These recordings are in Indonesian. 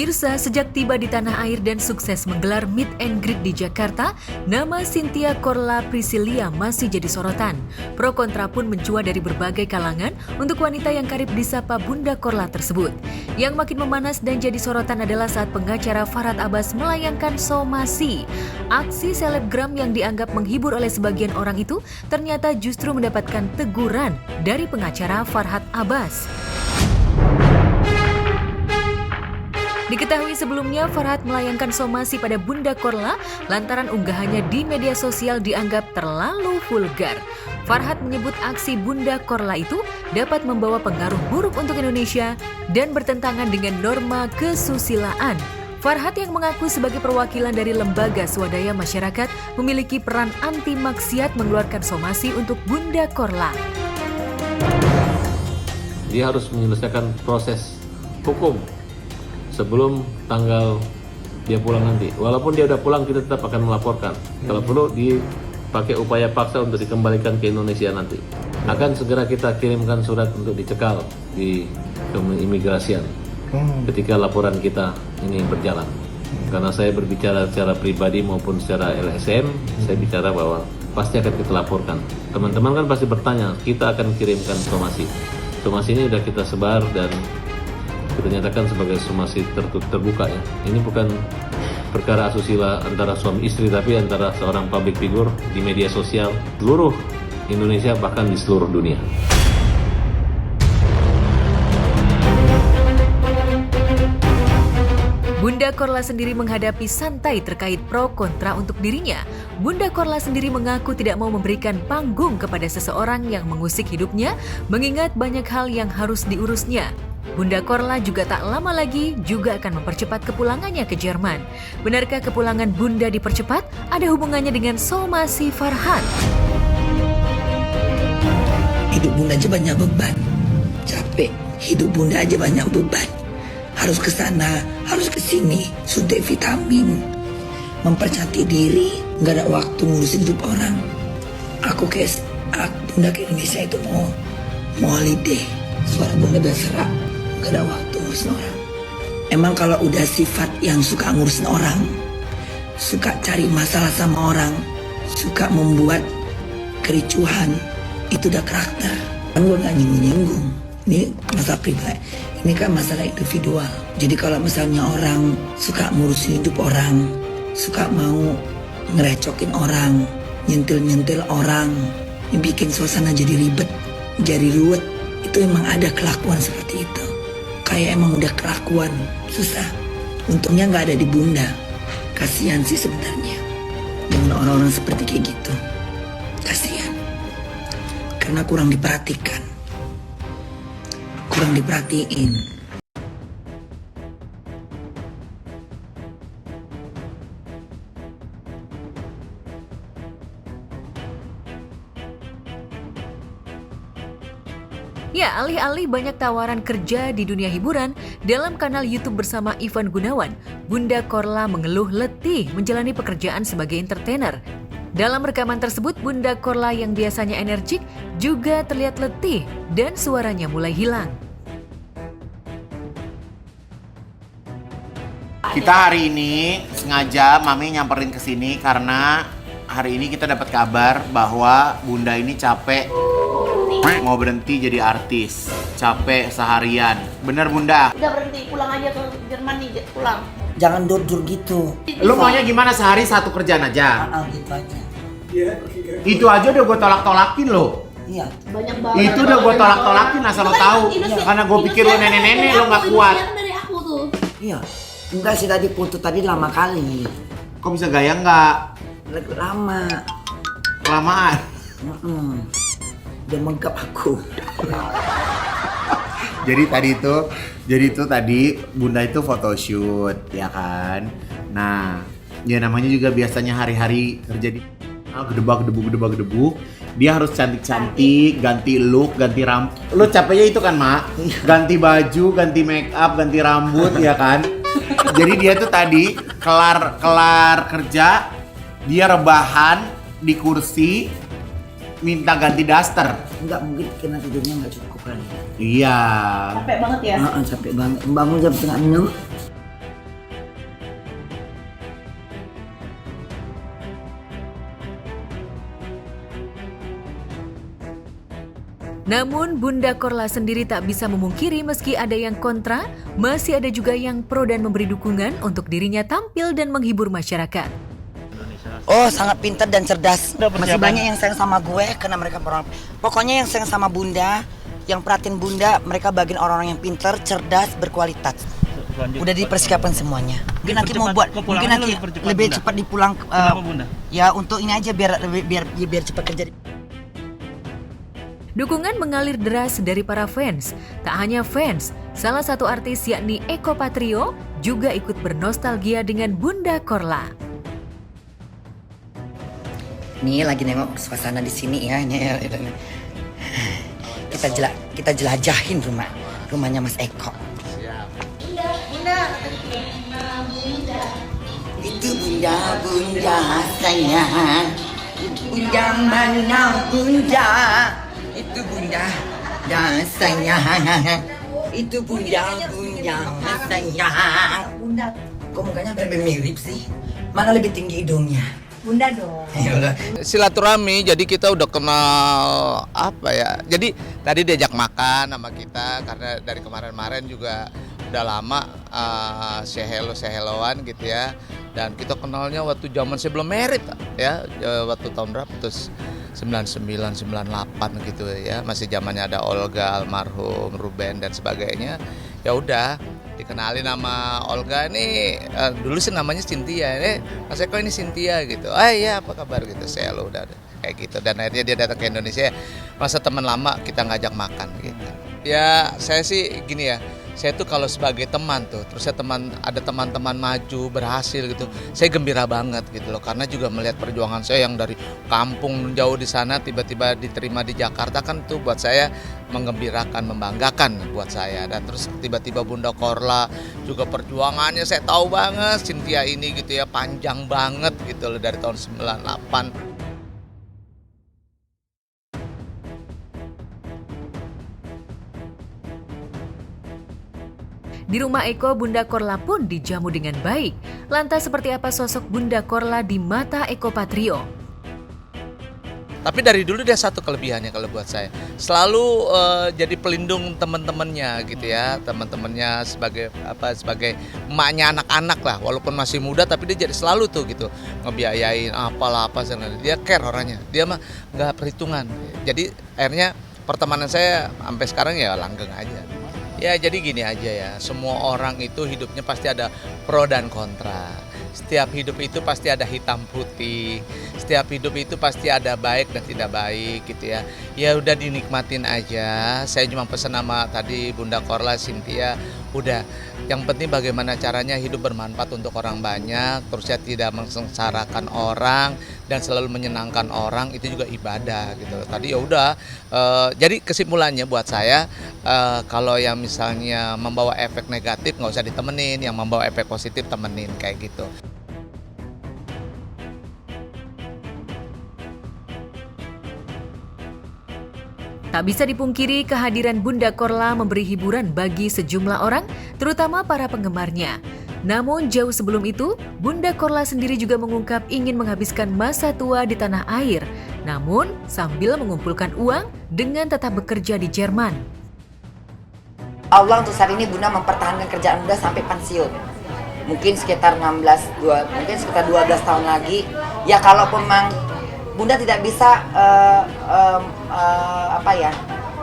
Pemirsa, sejak tiba di tanah air dan sukses menggelar meet and greet di Jakarta, nama Cynthia Korla Priscilia masih jadi sorotan. Pro kontra pun mencuat dari berbagai kalangan untuk wanita yang karib disapa Bunda Korla tersebut. Yang makin memanas dan jadi sorotan adalah saat pengacara Farhad Abbas melayangkan somasi. Aksi selebgram yang dianggap menghibur oleh sebagian orang itu ternyata justru mendapatkan teguran dari pengacara Farhad Abbas. Diketahui sebelumnya Farhad melayangkan somasi pada Bunda Korla lantaran unggahannya di media sosial dianggap terlalu vulgar. Farhad menyebut aksi Bunda Korla itu dapat membawa pengaruh buruk untuk Indonesia dan bertentangan dengan norma kesusilaan. Farhad yang mengaku sebagai perwakilan dari lembaga swadaya masyarakat memiliki peran anti maksiat mengeluarkan somasi untuk Bunda Korla. Dia harus menyelesaikan proses hukum sebelum tanggal dia pulang nanti. Walaupun dia udah pulang, kita tetap akan melaporkan. Kalau perlu dipakai upaya paksa untuk dikembalikan ke Indonesia nanti. Akan segera kita kirimkan surat untuk dicekal di keimigrasian ketika laporan kita ini berjalan. Karena saya berbicara secara pribadi maupun secara LSM, saya bicara bahwa pasti akan kita laporkan. Teman-teman kan pasti bertanya, kita akan kirimkan somasi. Somasi ini sudah kita sebar dan kita nyatakan sebagai somasi terbuka ya. Ini bukan perkara asusila antara suami istri, tapi antara seorang public figure di media sosial seluruh Indonesia bahkan di seluruh dunia. Bunda Korla sendiri menghadapi santai terkait pro kontra untuk dirinya. Bunda Korla sendiri mengaku tidak mau memberikan panggung kepada seseorang yang mengusik hidupnya, mengingat banyak hal yang harus diurusnya. Bunda Korla juga tak lama lagi juga akan mempercepat kepulangannya ke Jerman. Benarkah kepulangan Bunda dipercepat? Ada hubungannya dengan somasi Farhad? Hidup Bunda aja banyak beban. Capek. Hidup Bunda aja banyak beban. Harus ke sana, harus ke sini, suntik vitamin, mempercantik diri, nggak ada waktu ngurusin hidup orang. Bunda ke Indonesia itu mau holiday. Suara Bunda udah serak, nggak ada waktu ngurusin orang. Emang kalau udah sifat yang suka ngurusin orang, suka cari masalah sama orang, suka membuat kericuhan, itu udah karakter. Kan gue nggak nyinggung-nyinggung. Ini masalah pribadi, ini kan masalah individual. Jadi kalau misalnya orang suka ngurusin hidup orang, suka mau ngerecokin orang, nyentil-nyentil orang, bikin suasana jadi ribet, jadi ruwet, itu emang ada kelakuan seperti itu. Kayak emang udah kelakuan, susah. Untungnya nggak ada di Bunda. Kasihan sih sebenarnya dengan orang-orang seperti kayak gitu. Kasihan, karena kurang diperhatikan. Kurang diperhatiin. Ya, alih-alih banyak tawaran kerja di dunia hiburan, dalam kanal YouTube bersama Ivan Gunawan, Bunda Korla mengeluh letih menjalani pekerjaan sebagai entertainer. Dalam rekaman tersebut, Bunda Korla yang biasanya energik juga terlihat letih dan suaranya mulai hilang. Kita hari ini sengaja Mami nyamperin ke sini karena hari ini kita dapat kabar bahwa Bunda ini capek mau berhenti jadi artis. Capek seharian. Bener Bunda? Udah berhenti, pulang aja ke Jerman nih, pulang. Jangan dur-dur gitu. Lu maunya gimana, sehari satu kerjaan aja? Gitu aja. Itu aja udah gue tolak-tolakin loh. Iya. Banyak banget. Itu udah gue tolak-tolakin asal lo tahu. Karena gue pikir lo nenek-nenek lo gak kuat. Dari aku tuh. Iya. Enggak sih, tadi putus tadi lama kali. Kok bisa gaya nggak? Lama. Kelamaan. Udah menggap aku. Jadi tadi Bunda itu photoshoot, ya kan? Nah, ya namanya juga biasanya hari-hari kerja di gedebak-gedebu. Dia harus cantik-cantik, ganti look, ganti rambut. Lo capeknya itu kan, Mak? Ganti baju, ganti make up, ganti rambut, ya kan? Jadi dia tuh tadi kelar kerja, dia rebahan di kursi, minta ganti daster. Enggak, mungkin karena tidurnya nggak cukup kali. Iya. Capek banget ya? Capek banget. Bangun jam 5:30. Namun Bunda Korla sendiri tak bisa memungkiri meski ada yang kontra, masih ada juga yang pro dan memberi dukungan untuk dirinya tampil dan menghibur masyarakat. Oh, sangat pintar dan cerdas. Masih banyak yang sayang sama gue karena mereka orang. Pokoknya yang sayang sama Bunda, yang perhatiin Bunda, mereka bagian orang-orang yang pintar, cerdas, berkualitas. Udah dipersiapkan semuanya. Mungkin nanti mau buat, mungkin nanti lebih cepat dipulang. Ya untuk ini aja biar cepat kerja. Dukungan mengalir deras dari para fans. Tak hanya fans, salah satu artis yakni Eko Patrio juga ikut bernostalgia dengan Bunda Korla. Nih lagi nengok suasana di sini ya. Kita jelajahin rumahnya Mas Eko. Itu bunda sayang. Bunda mana bunda? Itu bunda dan sayang. Itu bunda sayang. Bunda. Kok mukanya hampir mirip sih? Mana lebih tinggi hidungnya? Bunda dong. Silaturahmi, jadi kita udah kenal apa ya. Jadi tadi diajak makan sama kita karena dari kemarin-kemarin juga udah lama say helloan gitu ya. Dan kita kenalnya waktu zaman sebelum merit ya, waktu tahun berapa terus 99, 98 gitu ya. Masih zamannya ada Olga, almarhum, Ruben dan sebagainya. Ya udah dikenalin nama Olga nih, dulu sih namanya Cynthia, Mas Eko ini Cynthia gitu. Iya apa kabar gitu, saya lo udah kayak gitu. Dan akhirnya dia datang ke Indonesia, masa teman lama kita ngajak makan gitu. Ya saya sih gini ya, saya tuh kalau sebagai teman tuh, terus saya ada teman-teman maju berhasil gitu, saya gembira banget gitu loh, karena juga melihat perjuangan saya yang dari kampung jauh di sana tiba-tiba diterima di Jakarta kan tuh buat saya menggembirakan, membanggakan buat saya. Dan terus tiba-tiba Bunda Korla juga perjuangannya saya tahu banget, Cynthia ini gitu ya panjang banget gitu loh dari tahun 98. Di rumah Eko, Bunda Korla pun dijamu dengan baik. Lantas seperti apa sosok Bunda Korla di mata Eko Patrio? Tapi dari dulu dia satu kelebihannya kalau buat saya, selalu jadi pelindung teman-temannya gitu ya, teman-temannya sebagai emaknya anak-anak lah, walaupun masih muda tapi dia jadi selalu tuh gitu ngebiayain apalah apa dia care orangnya, dia mah nggak perhitungan. Jadi akhirnya pertemanan saya sampai sekarang ya langgeng aja. Ya jadi gini aja ya, semua orang itu hidupnya pasti ada pro dan kontra. Setiap hidup itu pasti ada hitam putih. Setiap hidup itu pasti ada baik dan tidak baik gitu ya. Ya udah dinikmatin aja. Saya cuma pesan sama tadi Bunda Korla, Cynthia, udah yang penting bagaimana caranya hidup bermanfaat untuk orang banyak, terus ya tidak mensengsarakan orang dan selalu menyenangkan orang, itu juga ibadah gitu. Tadi ya udah, jadi kesimpulannya buat saya, kalau yang misalnya membawa efek negatif nggak usah ditemenin, yang membawa efek positif temenin kayak gitu. Tak bisa dipungkiri kehadiran Bunda Korla memberi hiburan bagi sejumlah orang, terutama para penggemarnya. Namun jauh sebelum itu, Bunda Korla sendiri juga mengungkap ingin menghabiskan masa tua di tanah air, namun sambil mengumpulkan uang dengan tetap bekerja di Jerman. Allah untuk saat ini Bunda mempertahankan kerjaan Bunda sampai pensiun. Mungkin sekitar 12 tahun lagi. Ya kalau memang Bunda tidak bisa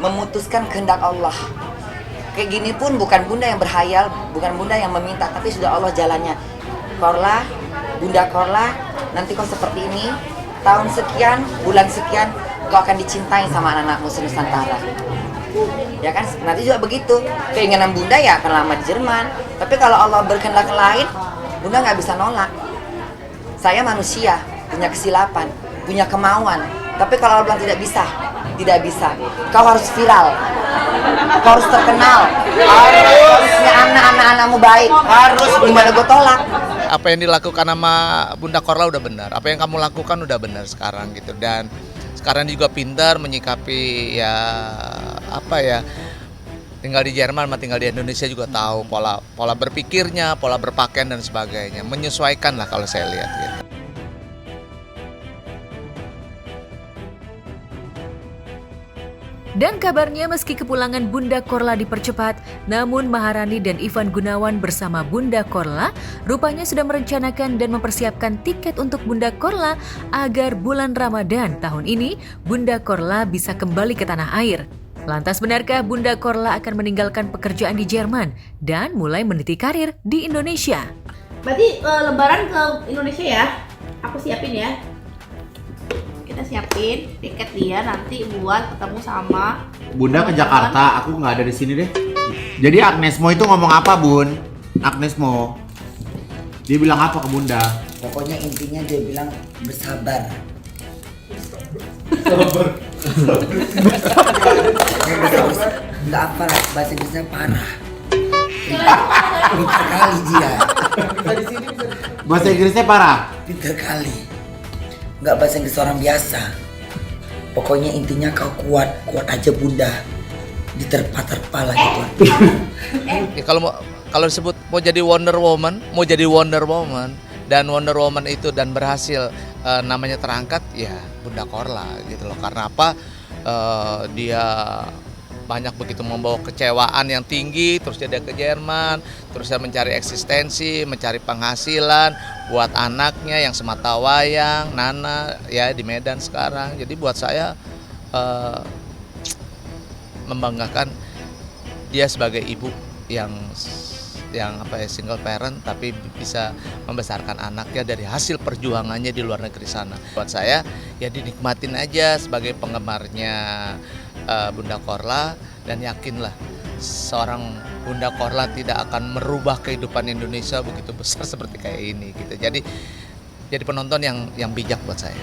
memutuskan kehendak Allah. Kayak gini pun bukan Bunda yang berhayal, bukan Bunda yang meminta, tapi sudah Allah jalannya. Korla, Bunda Korla, nanti kau seperti ini, tahun sekian, bulan sekian, kau akan dicintai sama anak-anak Muslim Nusantara. Ya kan, nanti juga begitu. Keinginan Bunda ya akan lama di Jerman. Tapi kalau Allah berkehendak lain, Bunda nggak bisa nolak. Saya manusia, punya kesilapan, punya kemauan. Tapi kalau Allah bilang tidak bisa, tidak bisa. Kau harus viral, kau harus terkenal, harusnya anak-anakmu baik, harus gimana gue tolak. Apa yang dilakukan sama Bunda Korla udah benar, apa yang kamu lakukan udah benar sekarang gitu. Dan sekarang juga pintar menyikapi ya tinggal di Jerman sama tinggal di Indonesia juga tahu pola berpikirnya, pola berpakaian dan sebagainya, menyesuaikan lah kalau saya lihat gitu. Dan kabarnya meski kepulangan Bunda Korla dipercepat, namun Maharani dan Ivan Gunawan bersama Bunda Korla rupanya sudah merencanakan dan mempersiapkan tiket untuk Bunda Korla agar bulan Ramadan tahun ini Bunda Korla bisa kembali ke tanah air. Lantas benarkah Bunda Korla akan meninggalkan pekerjaan di Jerman dan mulai meniti karir di Indonesia? Berarti lebaran ke Indonesia ya? Aku siapin ya. Kita siapin tiket dia nanti buat ketemu sama Bunda ke Jakarta, aku nggak ada di sini deh. Jadi Agnesmo itu ngomong apa, Bun? Agnesmo. Dia bilang apa ke Bunda? Pokoknya intinya dia bilang bersabar. Nggak apa lah, bahasa Inggrisnya parah. Pintar kali dia. Bahasa Inggrisnya parah. Pintar kali. Nggak bahasa Inggris orang biasa. Pokoknya intinya kau kuat aja Bunda. Diterpa-terpa lah gitu. Ya, kalau disebut mau jadi Wonder Woman dan Wonder Woman itu dan berhasil namanya terangkat ya Bunda Korla gitu loh. Karena apa? Dia banyak begitu membawa kecewaan yang tinggi, terus dia ke Jerman, terus dia mencari eksistensi, mencari penghasilan buat anaknya yang sematawayang, Nana ya di Medan sekarang. Jadi buat saya membanggakan dia sebagai ibu yang single parent tapi bisa membesarkan anaknya dari hasil perjuangannya di luar negeri sana. Buat saya ya dinikmatin aja sebagai penggemarnya Bunda Korla dan yakinlah seorang Bunda Korla tidak akan merubah kehidupan Indonesia begitu besar seperti kayak ini gitu. Jadi penonton yang bijak buat saya.